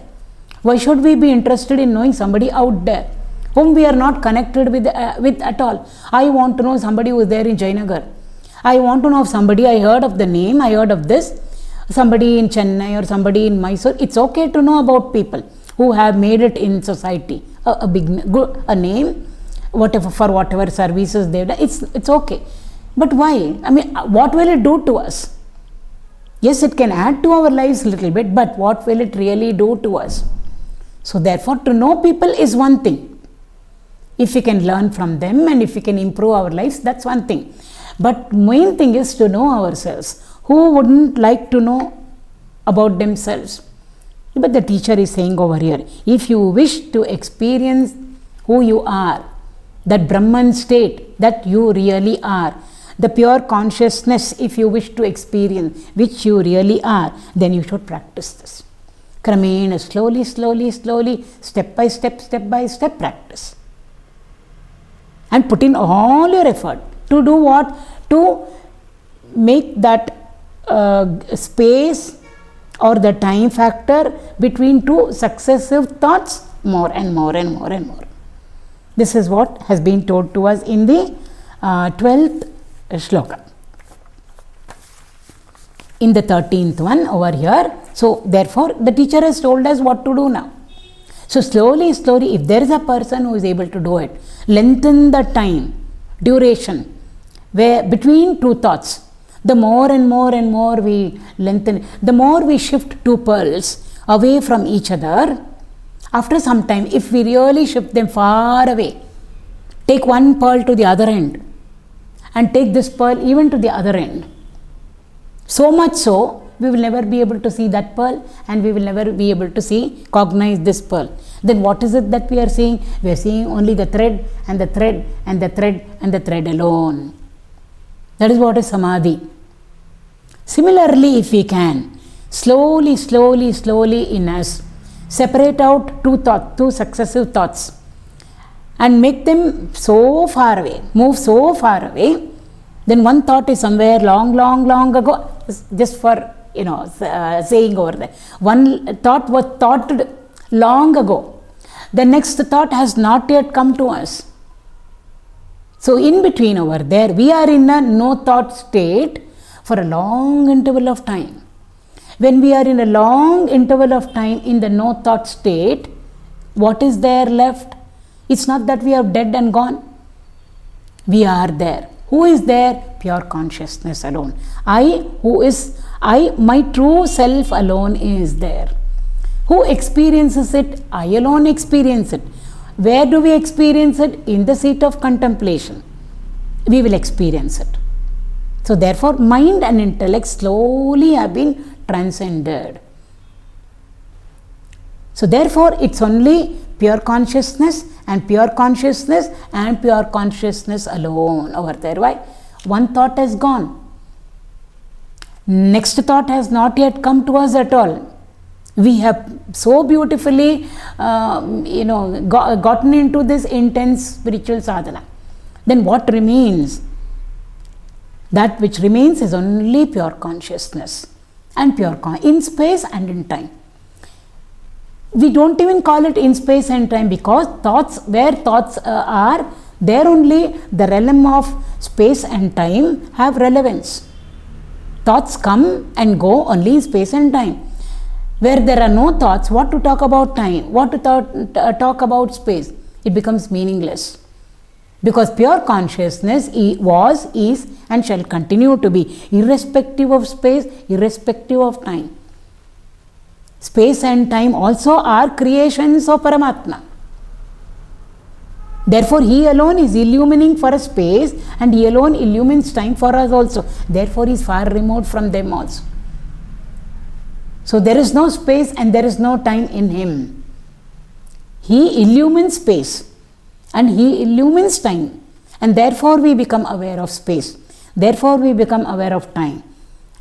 Why should we be interested in knowing somebody out there whom we are not connected with at all? I want to know somebody who is there in Jayanagar. I want to know somebody, I heard of the name, I heard of this, somebody in Chennai or somebody in Mysore. It's okay to know about people who have made it in society, a name, whatever, for whatever services they've done. It's okay. But why? I mean, what will it do to us? Yes, it can add to our lives a little bit, but what will it really do to us? So therefore, to know people is one thing. If we can learn from them and if we can improve our lives, that's one thing. But main thing is to know ourselves. Who wouldn't like to know about themselves? But the teacher is saying over here, if you wish to experience who you are, that Brahman state that you really are, the pure consciousness, if you wish to experience which you really are, then you should practice this. Kramena, slowly, step by step practice. And put in all your effort to do what? To make that space or the time factor between two successive thoughts more and more. This is what has been told to us in the 12th shloka. In the 13th one over here, so therefore the teacher has told us what to do now. So slowly, if there is a person who is able to do it, lengthen the time, duration, where between two thoughts, the more and more we lengthen, the more we shift two pearls away from each other. After some time, if we really shift them far away, take one pearl to the other end and take this pearl even to the other end. So much so, we will never be able to see that pearl and we will never be able to cognize this pearl. Then what is it that we are seeing? We are seeing only the thread and the thread and the thread and the thread alone. That is what is samadhi. Similarly, if we can, slowly in us, separate out two successive thoughts and make them so far away, move so far away, then one thought is somewhere long ago, just for saying over there. One thought was thought long ago. The next thought has not yet come to us. So in between over there, we are in a no thought state for a long interval of time. When we are in a long interval of time in the no thought state, what is there left? It's not that we are dead and gone. We are there. Who is there? Pure consciousness alone. My true self alone is there. Who experiences it? I alone experience it. Where do we experience it? In the seat of contemplation. We will experience it. So therefore, mind and intellect slowly have been transcended. So therefore, it's only pure consciousness and pure consciousness and pure consciousness alone over there. Why? One thought has gone. Next thought has not yet come to us at all. We have so beautifully gotten into this intense spiritual sadhana. Then what remains? That which remains is only pure consciousness and in space and in time. We don't even call it in space and time because where thoughts are, there only the realm of space and time have relevance. Thoughts come and go only in space and time. Where there are no thoughts, what to talk about time? What to talk about space? It becomes meaningless. Because pure consciousness was, is and shall continue to be, irrespective of space, irrespective of time. Space and time also are creations of Paramatma. Therefore, He alone is illumining for a space and He alone illumines time for us also. Therefore, He is far removed from them also. So, there is no space and there is no time in Him. He illumines space and He illumines time, and therefore we become aware of space. Therefore, we become aware of time.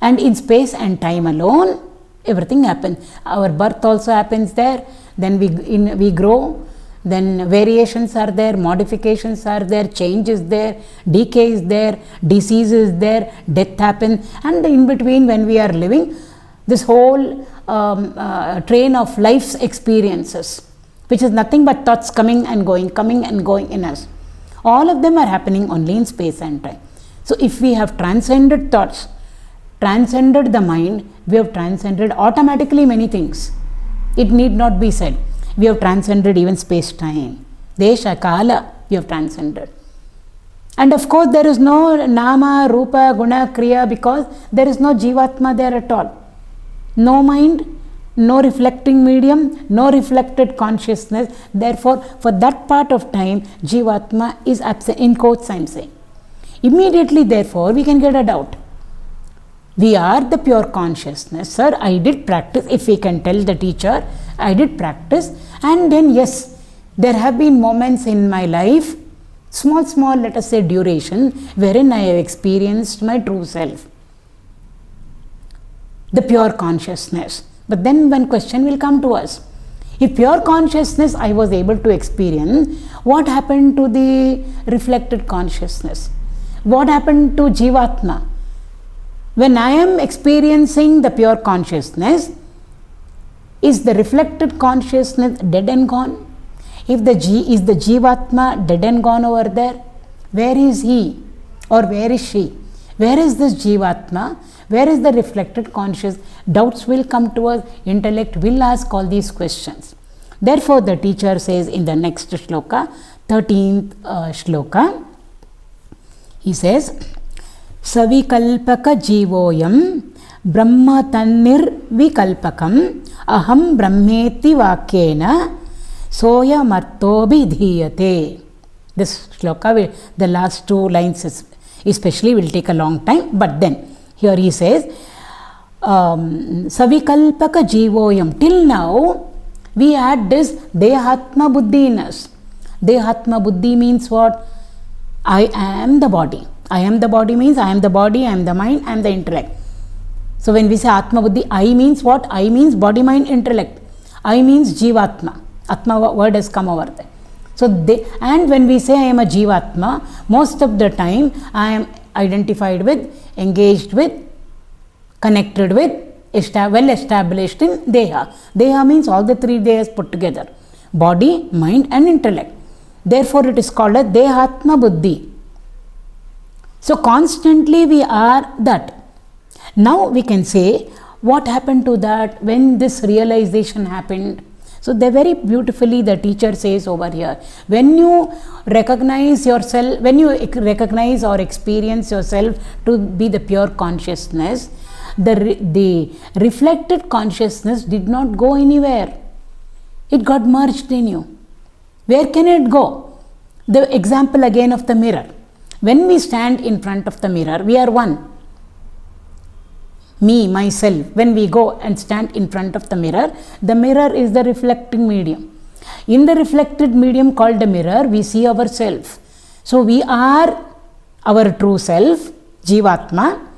And in space and time alone, everything happens. Our birth also happens there. then we grow, then variations are there, modifications are there, change is there, decay is there, disease is there, death happens, and in between when we are living, this whole train of life's experiences, which is nothing but thoughts coming and going in us. All of them are happening only in space and time. So if we have transcended thoughts, transcended the mind, we have transcended automatically many things. It need not be said. We have transcended even space time. Desha, Kala, we have transcended. And of course there is no Nama, Rupa, Guna, Kriya, because there is no Jivatma there at all. No mind, no reflecting medium, no reflected consciousness. Therefore, for that part of time, Jivatma is absent. In quotes I am saying. Immediately, therefore, we can get a doubt. We are the pure consciousness. Sir, I did practice. If we can tell the teacher, I did practice. And then, yes, there have been moments in my life, small, let us say, duration, wherein I have experienced my true self, the pure consciousness. But then one question will come to us. If pure consciousness I was able to experience, what happened to the reflected consciousness? What happened to Jivatma? When I am experiencing the pure consciousness, is the reflected consciousness dead and gone? If is the Jivatma dead and gone over there? Where is he or where is she? Where is this Jivatma? Where is the reflected conscious? Doubts will come to us. Intellect will ask all these questions. Therefore, the teacher says in the next shloka, 13th shloka, he says, Savikalpaka jivoyam brahma tannir vikalpakam aham brahmeti vakyena soya martobi dhiyate. This shloka, the last two lines especially will take a long time, but then here he says, Savikalpaka jivoyam. Till now, we had this Dehatma Buddhi in us. Dehatma Buddhi means what? I am the body. I am the body means I am the body, I am the mind, I am the intellect. So when we say Atma Buddhi, I means what? I means body, mind, intellect. I means Jivatma. Atma word has come over there. So and when we say I am a Jivatma, most of the time I am identified with, engaged with, connected with, well established in Deha. Deha means all the three Dehas put together. Body, mind and intellect. Therefore it is called a Dehatma Buddhi. So constantly we are that. Now we can say what happened to that when this realization happened. So they very beautifully the teacher says over here, when you recognize yourself, when you recognize or experience yourself to be the pure consciousness, the reflected consciousness did not go anywhere. It got merged in you. Where can it go? The example again of the mirror. When we stand in front of the mirror, we are one. Me, myself, when we go and stand in front of the mirror is the reflecting medium. In the reflected medium called the mirror, we see ourselves. So we are our true self, Jivatma.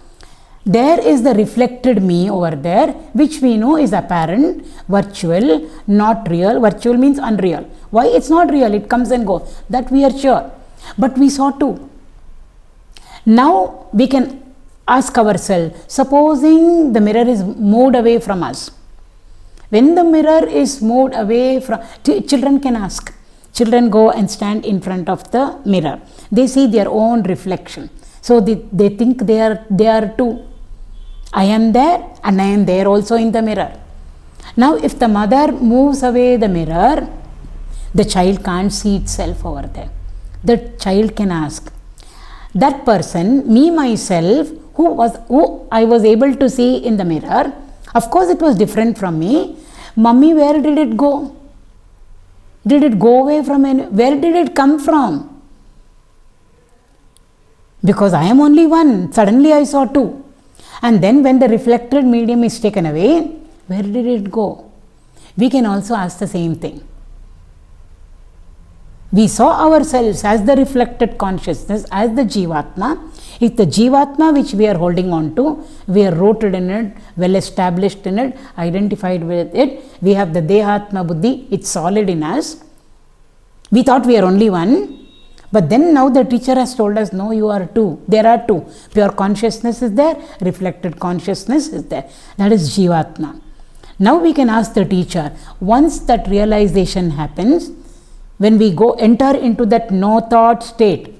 There is the reflected me over there, which we know is apparent, virtual, not real. Virtual means unreal. Why? It's not real, it comes and goes. That we are sure. But we saw too. Now we can ask ourselves, supposing the mirror is moved away from us. When the mirror is moved away from, children can ask. Children go and stand in front of the mirror. They see their own reflection. So they think they are too. I am there and I am there also in the mirror. Now if the mother moves away the mirror, the child can't see itself over there. The child can ask. That person, me, myself, who I was able to see in the mirror, of course it was different from me. Mummy, where did it go? Did it go away from where did it come from? Because I am only one. Suddenly I saw two. And then when the reflected medium is taken away, where did it go? We can also ask the same thing. We saw ourselves as the reflected consciousness, as the Jivatma. It's the Jivatma which we are holding on to. We are rooted in it, well established in it, identified with it. We have the Dehatma Buddhi, it's solid in us. We thought we are only one. But then now the teacher has told us, no, you are two. There are two. Pure consciousness is there, reflected consciousness is there. That is Jivatma. Now we can ask the teacher, once that realization happens, when we enter into that no thought state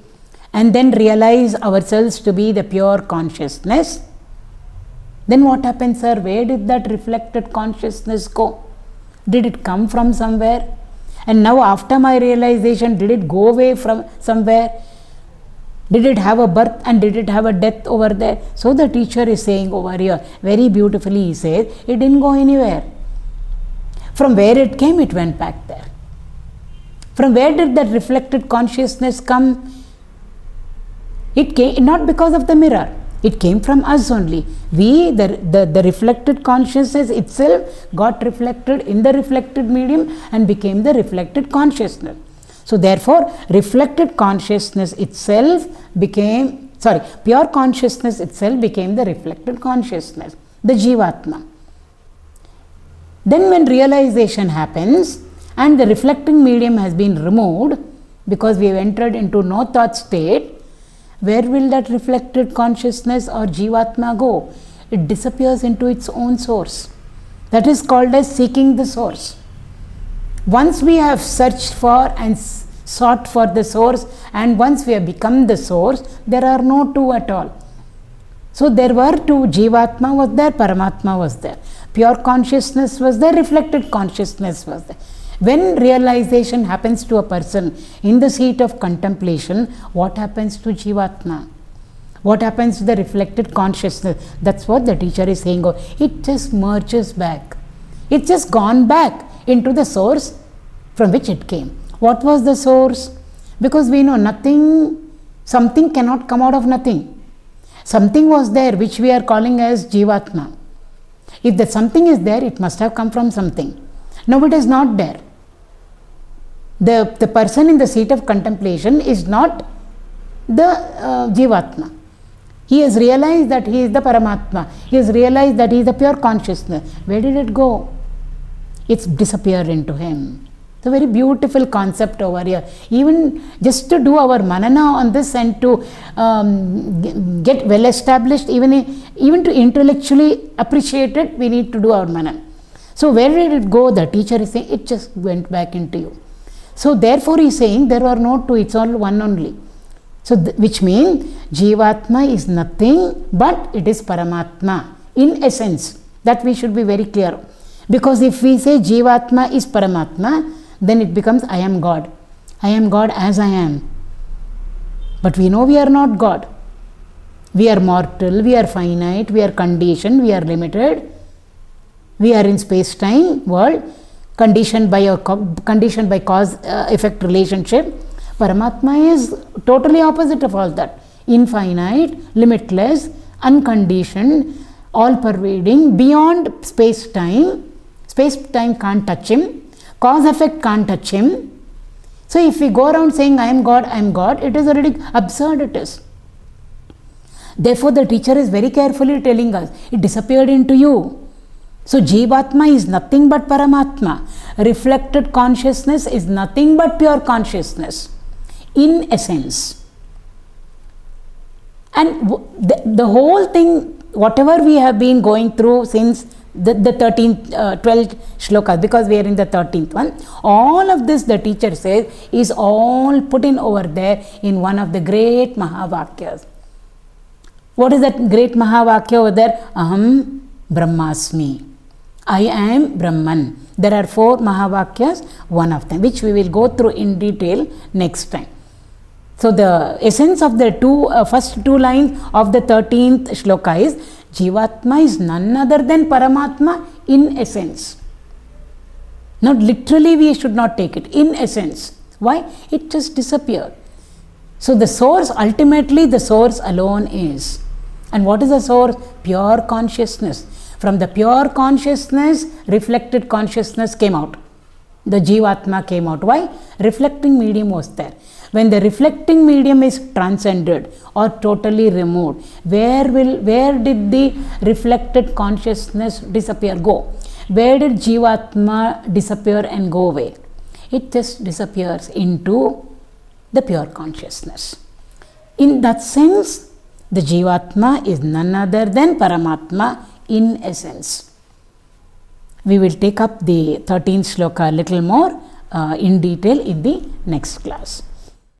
and then realize ourselves to be the pure consciousness, then what happens, sir? Where did that reflected consciousness go? Did it come from somewhere? And now after my realization, did it go away from somewhere? Did it have a birth and did it have a death over there? So the teacher is saying over here, very beautifully he says, it didn't go anywhere. From where it came, it went back there. From where did that reflected consciousness come? It came not because of the mirror. It came from us only. We, the reflected consciousness itself got reflected in the reflected medium and became the reflected consciousness. So therefore, reflected consciousness itself became, pure consciousness itself became the reflected consciousness, the Jivatma. Then when realization happens and the reflecting medium has been removed because we have entered into no thought state, where will that reflected consciousness or Jivatma go? It disappears into its own source. That is called as seeking the source. Once we have searched for and sought for the source, and once we have become the source, there are no two at all. So there were two, Jivatma was there, Paramatma was there. Pure consciousness was there, reflected consciousness was there. When realization happens to a person in the seat of contemplation, what happens to Jivatma? What happens to the reflected consciousness? That's what the teacher is saying. It just merges back. It's just gone back into the source from which it came. What was the source? Because we know something cannot come out of nothing. Something was there which we are calling as Jivatma. If that something is there, it must have come from something. No, it is not there. The person in the seat of contemplation is not the Jivatma. He has realized that he is the Paramatma. He has realized that he is the pure consciousness. Where did it go? It's disappeared into him. It's a very beautiful concept over here. Even just to do our manana on this and to get well established, even to intellectually appreciate it, we need to do our manana. So where did it go? The teacher is saying it just went back into you. So therefore he is saying there are no two, it's all one only. So which means Jivatma is nothing but it is Paramatma in essence. That we should be very clear. Because if we say Jivatma is Paramatma, then it becomes I am God. I am God as I am. But we know we are not God. We are mortal, we are finite, we are conditioned, we are limited. We are in space-time world, conditioned by cause-effect relationship. Paramatma is totally opposite of all that. Infinite, limitless, unconditioned, all-pervading, beyond space-time. Space-time can't touch him. Cause-effect can't touch him. So if we go around saying I am God, it is already absurd it is. Therefore the teacher is very carefully telling us, it disappeared into you. So Jivatma is nothing but Paramatma. Reflected consciousness is nothing but pure consciousness in essence. And the whole thing, whatever we have been going through since the 13th, 12th shlokas, because we are in the 13th one, all of this the teacher says is all put in over there in one of the great Mahavakyas. What is that great Mahavakya over there? Aham Brahmasmi. I am Brahman. There are 4 Mahavakyas, one of them, which we will go through in detail next time. So the essence of the first two lines of the 13th shloka is Jivatma is none other than Paramatma in essence. Not literally, we should not take it, in essence. Why? It just disappeared. So the source, ultimately the source alone is. And what is the source? Pure consciousness. From the pure consciousness, reflected consciousness came out. the Jivatma came out. Why? Reflecting medium was there. When the reflecting medium is transcended or totally removed, where did the reflected consciousness disappear, go? Where did Jivatma disappear and go away? It just disappears into the pure consciousness. In that sense, the Jivatma is none other than Paramatma in essence. We will take up the 13th sloka a little more in detail in the next class.